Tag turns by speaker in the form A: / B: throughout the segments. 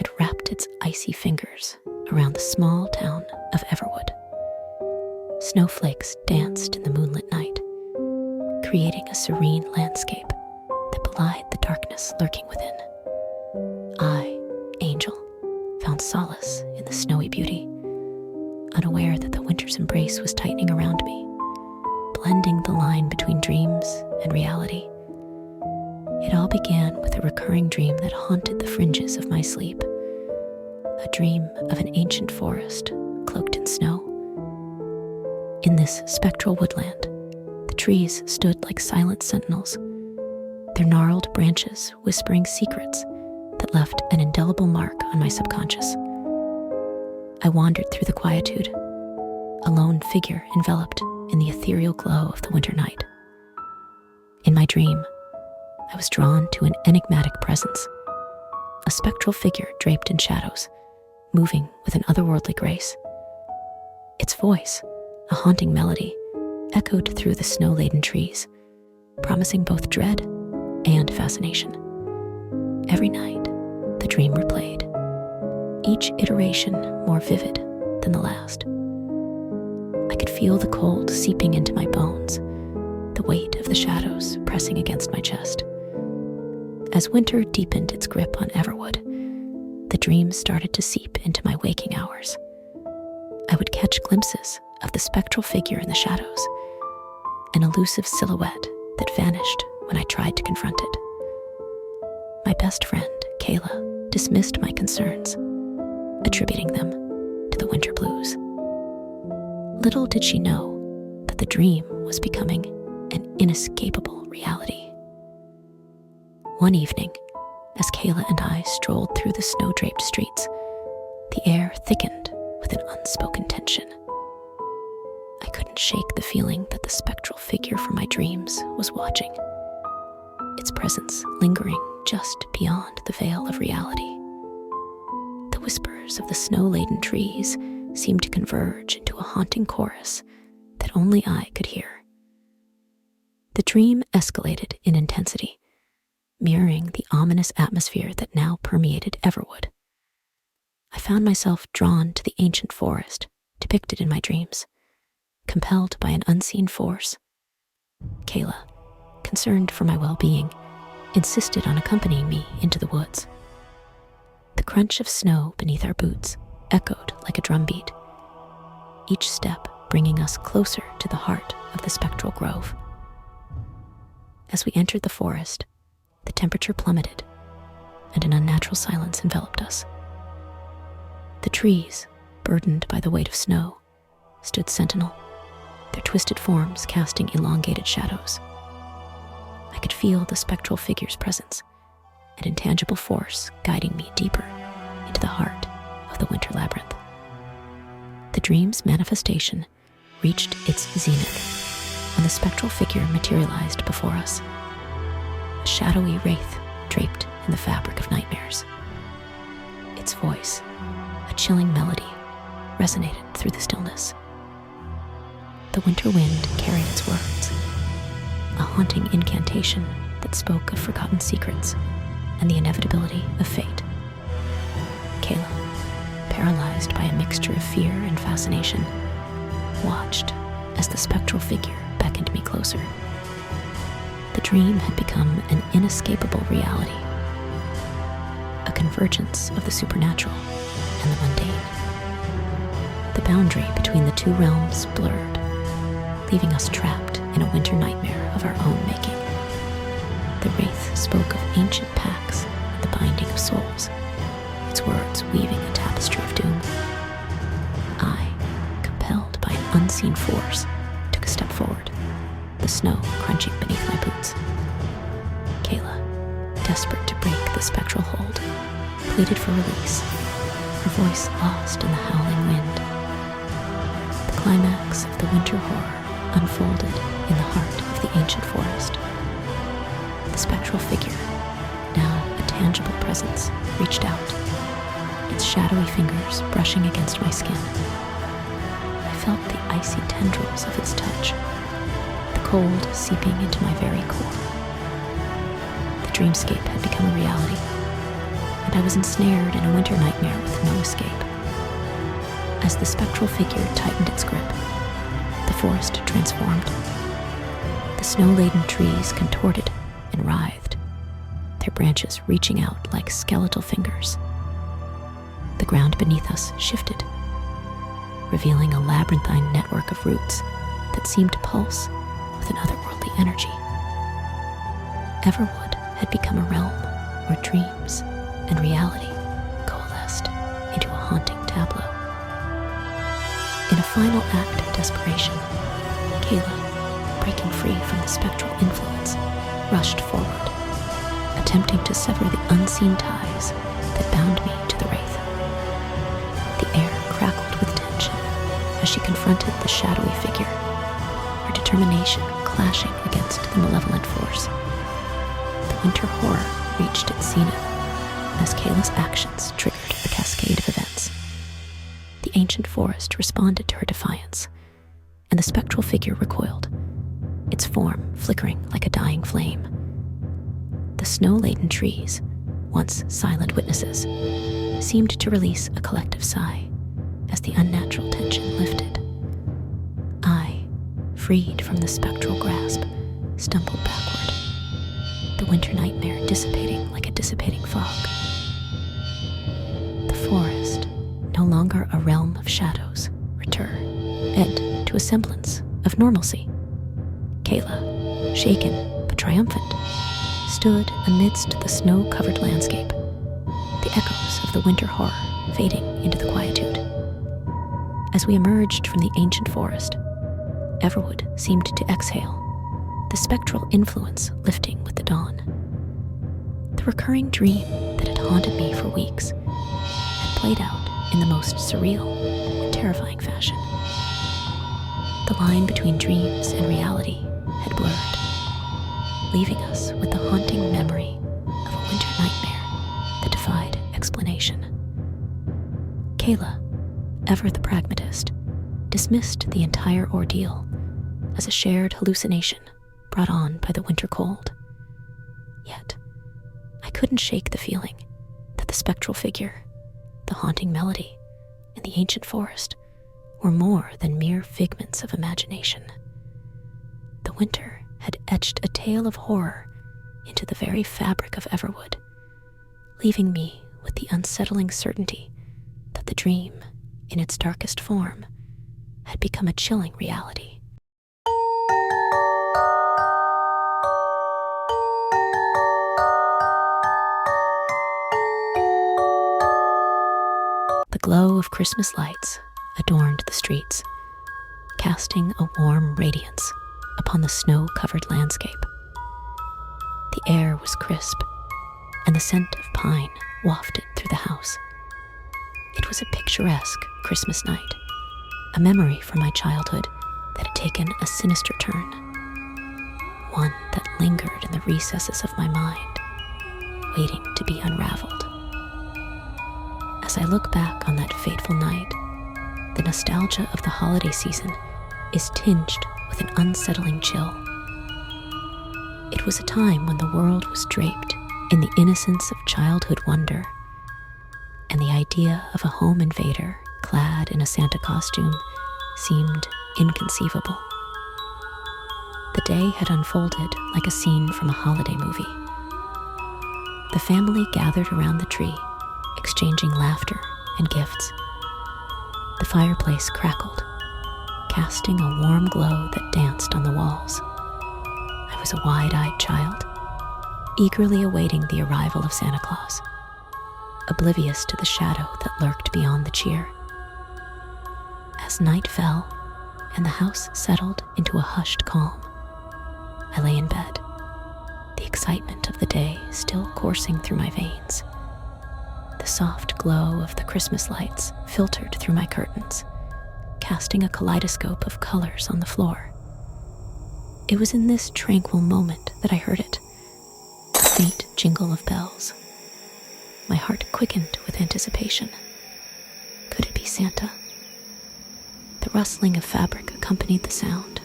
A: had wrapped its icy fingers around the small town of Everwood. Snowflakes danced in the moonlit night, creating a serene landscape that belied the darkness lurking within. I, Angel, found solace in the snowy beauty, unaware that the winter's embrace was tightening around me, blending the line between dreams and reality. It all began with a recurring dream that haunted the fringes of my sleep, a dream of an ancient forest cloaked in snow. In this spectral woodland, the trees stood like silent sentinels, their gnarled branches whispering secrets that left an indelible mark on my subconscious. I wandered through the quietude, a lone figure enveloped in the ethereal glow of the winter night. In my dream, I was drawn to an enigmatic presence, a spectral figure draped in shadows, moving with an otherworldly grace. Its voice, a haunting melody, echoed through the snow-laden trees, promising both dread and fascination. Every night, the dream replayed, each iteration more vivid than the last. I could feel the cold seeping into my bones, the weight of the shadows pressing against my chest. As winter deepened its grip on Everwood, the dreams started to seep into my waking hours. I would catch glimpses of the spectral figure in the shadows, an elusive silhouette that vanished when I tried to confront it. My best friend, Kayla, dismissed my concerns, attributing them to the winter blues. Little did she know that the dream was becoming an inescapable reality. One evening, as Kayla and I strolled through the snow-draped streets, the air thickened with an unspoken tension. I couldn't shake the feeling that the spectral figure from my dreams was watching, its presence lingering just beyond the veil of reality. The whispers of the snow-laden trees seemed to converge into a haunting chorus that only I could hear. The dream escalated in intensity, mirroring the ominous atmosphere that now permeated Everwood. I found myself drawn to the ancient forest depicted in my dreams, compelled by an unseen force. Kayla, concerned for my well-being, insisted on accompanying me into the woods. The crunch of snow beneath our boots echoed like a drumbeat, each step bringing us closer to the heart of the spectral grove. As we entered the forest, the temperature plummeted, and an unnatural silence enveloped us. The trees, burdened by the weight of snow, stood sentinel, their twisted forms casting elongated shadows. I could feel the spectral figure's presence, an intangible force guiding me deeper into the heart of the winter labyrinth. The dream's manifestation reached its zenith when the spectral figure materialized before us, a shadowy wraith draped in the fabric of nightmares. Its voice, a chilling melody, resonated through the stillness. The winter wind carried its words, a haunting incantation that spoke of forgotten secrets and the inevitability of fate. Kayla, paralyzed by a mixture of fear and fascination, watched as the spectral figure beckoned me closer. The dream had become an inescapable reality, a convergence of the supernatural and the mundane. The boundary between the two realms blurred, leaving us trapped in a winter nightmare of our own making. The wraith spoke of ancient pacts and the binding of souls, its words weaving a tapestry of doom. I, compelled by an unseen force, took a step forward, the snow crunching beneath my boots. Kayla, desperate to break the spectral hold, pleaded for release, her voice lost in the howling wind. The climax of the winter horror unfolded in the heart of the ancient forest. The spectral figure, now a tangible presence, reached out, its shadowy fingers brushing against my skin. I felt the icy tendrils of its touch, the cold seeping into my very core. The dreamscape had become a reality, and I was ensnared in a winter nightmare with no escape. As the spectral figure tightened its grip, the forest transformed. The snow-laden trees contorted and writhed, their branches reaching out like skeletal fingers. The ground beneath us shifted, revealing a labyrinthine network of roots that seemed to pulse with an otherworldly energy. Everwood had become a realm where dreams and reality coalesced into a haunting tableau. In a final act of desperation, Kayla, breaking free from the spectral influence, rushed forward, attempting to sever the unseen ties that bound me to the wraith. The air crackled with tension as she confronted the shadowy figure, her determination clashing against the malevolent force. The winter horror reached its zenith as Kayla's actions triggered a cascade of events. The ancient forest responded to her defiance, and the spectral figure recoiled, its form flickering like a dying flame. The snow-laden trees, once silent witnesses, seemed to release a collective sigh as the unnatural tension lifted. I, freed from the spectral grasp, stumbled backward, the winter nightmare dissipating like a dissipating fog. The forest, no longer a realm of shadows, returned to a semblance of normalcy. Kayla, shaken but triumphant, stood amidst the snow-covered landscape, the echoes of the winter horror fading into the quietude. As we emerged from the ancient forest, Everwood seemed to exhale, the spectral influence lifting with the dawn. The recurring dream that had haunted me for weeks had played out in the most surreal and terrifying fashion. The line between dreams and reality had blurred, leaving us with the haunting memory of a winter nightmare that defied explanation. Kayla, ever the pragmatist, dismissed the entire ordeal as a shared hallucination brought on by the winter cold. Yet, I couldn't shake the feeling that the spectral figure, the haunting melody, and the ancient forest were more than mere figments of imagination. The winter had etched a tale of horror into the very fabric of Everwood, leaving me with the unsettling certainty that the dream, in its darkest form, had become a chilling reality. The glow of Christmas lights adorned the streets, casting a warm radiance upon the snow-covered landscape. The air was crisp, and the scent of pine wafted through the house. It was a picturesque Christmas night, a memory from my childhood that had taken a sinister turn, one that lingered in the recesses of my mind, waiting to be unraveled. As I look back on that fateful night, the nostalgia of the holiday season is tinged with an unsettling chill. It was a time when the world was draped in the innocence of childhood wonder, and the idea of a home invader clad in a Santa costume seemed inconceivable. The day had unfolded like a scene from a holiday movie. The family gathered around the tree, exchanging laughter and gifts. The fireplace crackled, casting a warm glow that danced on the walls. I was a wide-eyed child, eagerly awaiting the arrival of Santa Claus, oblivious to the shadow that lurked beyond the cheer. As night fell and the house settled into a hushed calm, I lay in bed, the excitement of the day still coursing through my veins. The soft glow of the Christmas lights filtered through my curtains, casting a kaleidoscope of colors on the floor. It was in this tranquil moment that I heard it, the faint jingle of bells. My heart quickened with anticipation. Could it be Santa? The rustling of fabric accompanied the sound,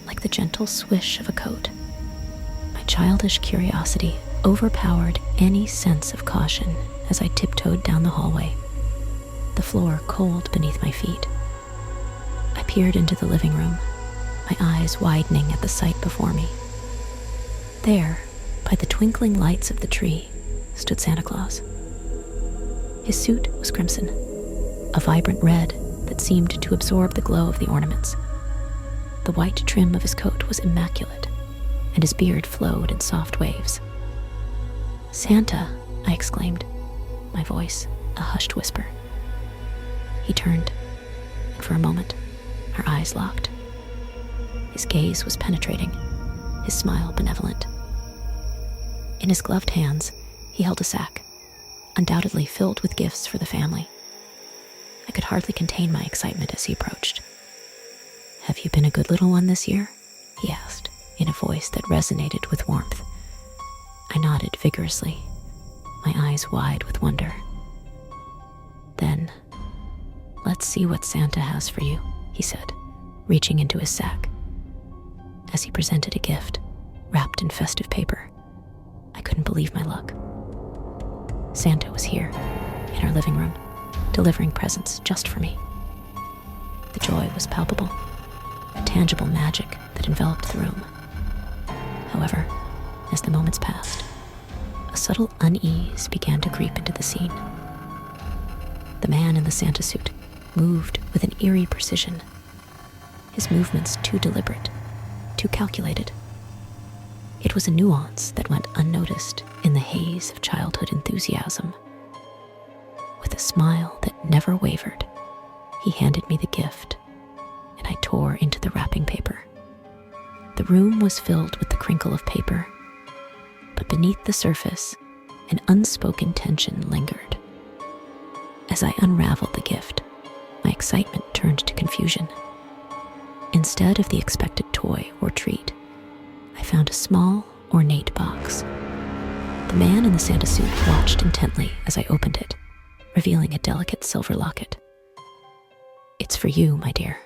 A: like the gentle swish of a coat. My childish curiosity overpowered any sense of caution as I tiptoed down the hallway, the floor cold beneath my feet. I peered into the living room, my eyes widening at the sight before me. There, by the twinkling lights of the tree, stood Santa Claus. His suit was crimson, a vibrant red that seemed to absorb the glow of the ornaments. The white trim of his coat was immaculate, and his beard flowed in soft waves. "Santa," I exclaimed, my voice a hushed whisper. He turned, and for a moment, our eyes locked. His gaze was penetrating, his smile benevolent. In his gloved hands, he held a sack, undoubtedly filled with gifts for the family. I could hardly contain my excitement as he approached. "Have you been a good little one this year?" he asked, in a voice that resonated with warmth. I nodded vigorously, my eyes wide with wonder. "Then, let's see what Santa has for you," he said, reaching into his sack. As he presented a gift, wrapped in festive paper, I couldn't believe my luck. Santa was here, in our living room, delivering presents just for me. The joy was palpable, a tangible magic that enveloped the room. However, as the moments passed, a subtle unease began to creep into the scene. The man in the Santa suit moved with an eerie precision, his movements too deliberate, too calculated. It was a nuance that went unnoticed in the haze of childhood enthusiasm. With a smile that never wavered, he handed me the gift, and I tore into the wrapping paper. The room was filled with the crinkle of paper, but beneath the surface, an unspoken tension lingered. As I unraveled the gift, my excitement turned to confusion. Instead of the expected toy or treat, I found a small, ornate box. The man in the Santa suit watched intently as I opened it, revealing a delicate silver locket. "It's for you, my dear.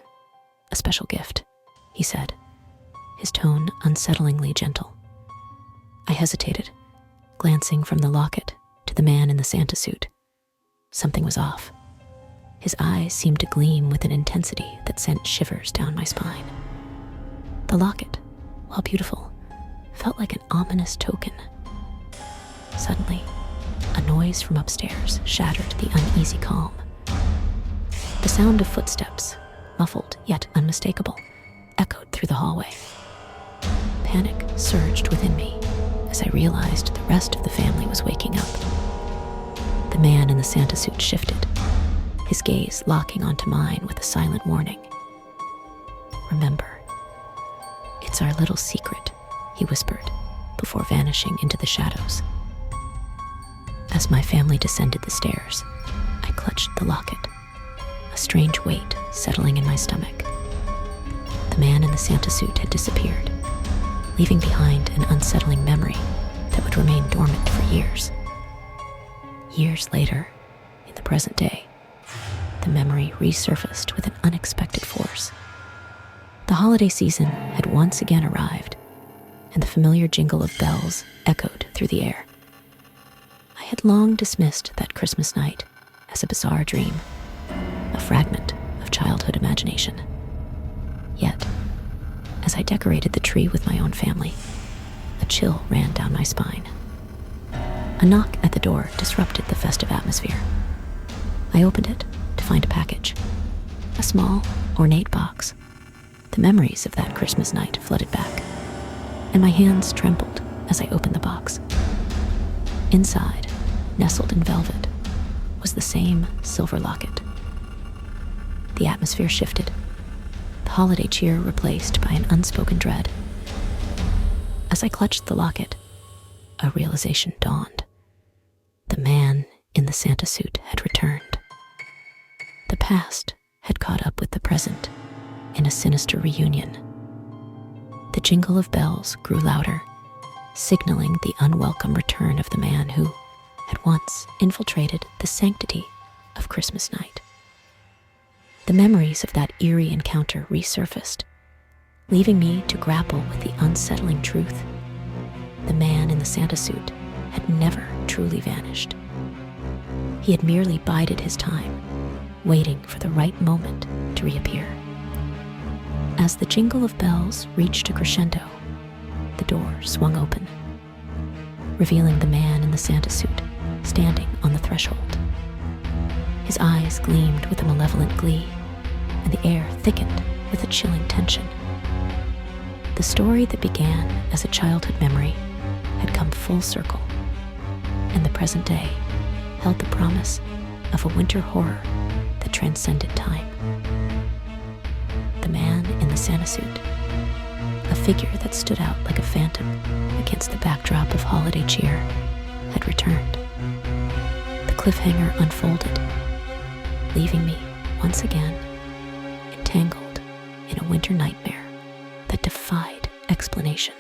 A: A special gift," he said, his tone unsettlingly gentle. I hesitated, glancing from the locket to the man in the Santa suit. Something was off. His eyes seemed to gleam with an intensity that sent shivers down my spine. The locket, while beautiful, felt like an ominous token. Suddenly, a noise from upstairs shattered the uneasy calm. The sound of footsteps, muffled yet unmistakable, echoed through the hallway. Panic surged within me as I realized the rest of the family was waking up. The man in the Santa suit shifted, his gaze locking onto mine with a silent warning. "Remember, it's our little secret," he whispered, before vanishing into the shadows. As my family descended the stairs, I clutched the locket, a strange weight settling in my stomach. The man in the Santa suit had disappeared, leaving behind an unsettling memory that would remain dormant for years. Years later, in the present day, the memory resurfaced with an unexpected force. The holiday season had once again arrived, and the familiar jingle of bells echoed through the air. I had long dismissed that Christmas night as a bizarre dream, a fragment of childhood imagination. Yet, as I decorated the tree with my own family, a chill ran down my spine. A knock at the door disrupted the festive atmosphere. I opened it to find a package, a small, ornate box. The memories of that Christmas night flooded back, and my hands trembled as I opened the box. Inside, nestled in velvet, was the same silver locket. The atmosphere shifted, the holiday cheer replaced by an unspoken dread. As I clutched the locket, a realization dawned. The man in the Santa suit had returned. The past had caught up with the present in a sinister reunion. The jingle of bells grew louder, signaling the unwelcome return of the man who had once infiltrated the sanctity of Christmas night. The memories of that eerie encounter resurfaced, leaving me to grapple with the unsettling truth. The man in the Santa suit had never truly vanished. He had merely bided his time, waiting for the right moment to reappear. As the jingle of bells reached a crescendo, the door swung open, revealing the man in the Santa suit standing on the threshold. His eyes gleamed with a malevolent glee, and the air thickened with a chilling tension. The story that began as a childhood memory had come full circle, and the present day held the promise of a winter horror that transcended time. The man in the Santa suit, a figure that stood out like a phantom against the backdrop of holiday cheer, had returned. The cliffhanger unfolded, leaving me once again entangled in a winter nightmare that defied explanation.